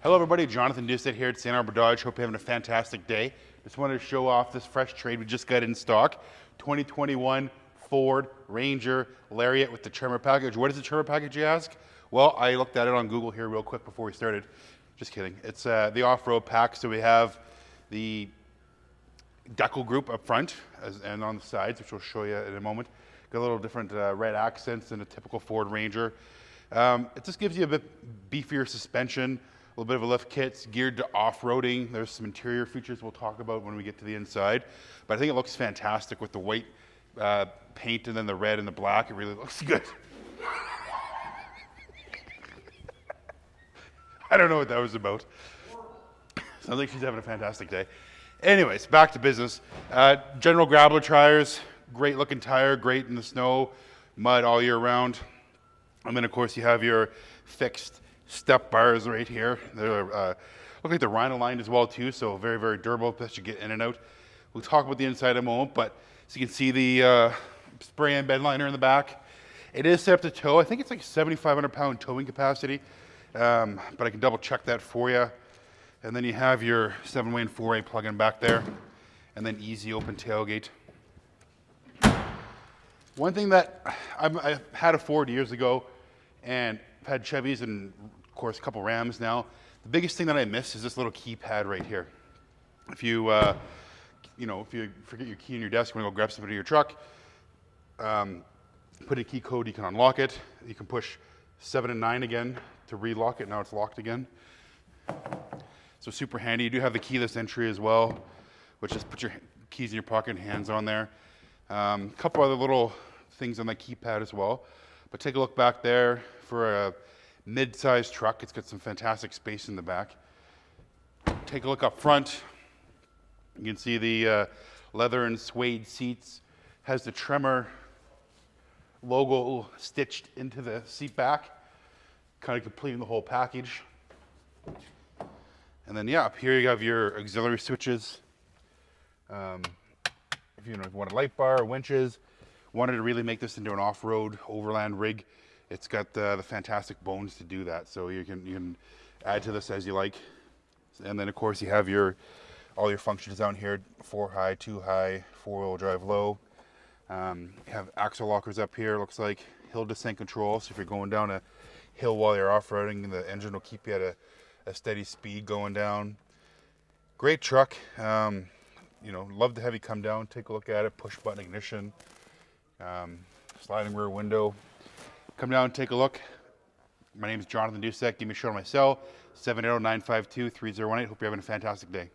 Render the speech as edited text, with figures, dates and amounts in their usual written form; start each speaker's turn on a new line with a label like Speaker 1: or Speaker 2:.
Speaker 1: Hello everybody, Jonathan Doucette here at St.Albert Dodge. Hope you're having a fantastic day. Just wanted to show off this fresh trade we just got in stock. 2021 Ford Ranger Lariat with the trimmer package. What is the trimmer package, you ask? Well, I looked at it on Google here real quick before we started. Just kidding. It's the off-road pack, so we have the decal group up front and on the sides, which we'll show you in a moment. Got a little different red accents than a typical Ford Ranger. It just gives you a bit beefier suspension, a little bit of a lift kit. It's geared to off-roading. There's some interior features we'll talk about when we get to the inside. But I think it looks fantastic with the white paint and then the red and the black. It really looks good. I don't know what that was about. Sounds like she's having a fantastic day. Anyways, back to business. General Grappler tires, great looking tire, great in the snow, mud all year round. And then of course you have your fixed step bars right here. They're look like they're rhino lined as well too, so very, very durable, best you get in and out. We'll talk about the inside in a moment, but as you can see the spray and bed liner in the back. It is set up to tow. I think it's like 7,500 pound towing capacity, but I can double check that for you. And then you have your 7-way and 4-way plug-in back there, and then easy open tailgate. One thing that I had a Ford years ago, and I've had Chevys and of course a couple Rams now. The biggest thing that I miss is this little keypad right here. If you, if you forget your key in your desk, you want to go grab something in your truck, put a key code, you can unlock it. You can push 7 and 9 again to relock it. Now it's locked again. So super handy. You do have the keyless entry as well, which is put your keys in your pocket and hands on there. A couple other little things on the keypad as well. But take a look back there for a mid-sized truck. It's got some fantastic space in the back. Take a look up front. You can see the leather and suede seats. Has the Tremor logo stitched into the seat back, kind of completing the whole package. And then yeah, up here you have your auxiliary switches. If you want a light bar, winches, wanted to really make this into an off-road overland rig, it's got the fantastic bones to do that. So you can add to this as you like. And then of course you have all your functions down here: 4 high, 2 high, 4-wheel drive low. You have axle lockers up here. Looks like hill descent control. So if you're going down a hill while you're off-roading, the engine will keep you at a steady speed going down. Great truck. Love to have you come down, take a look at it. Push button ignition, sliding rear window. Come down and take a look. My name is Jonathan Doucette. Give me a shout on my cell, 780-952-3018. Hope you're having a fantastic day.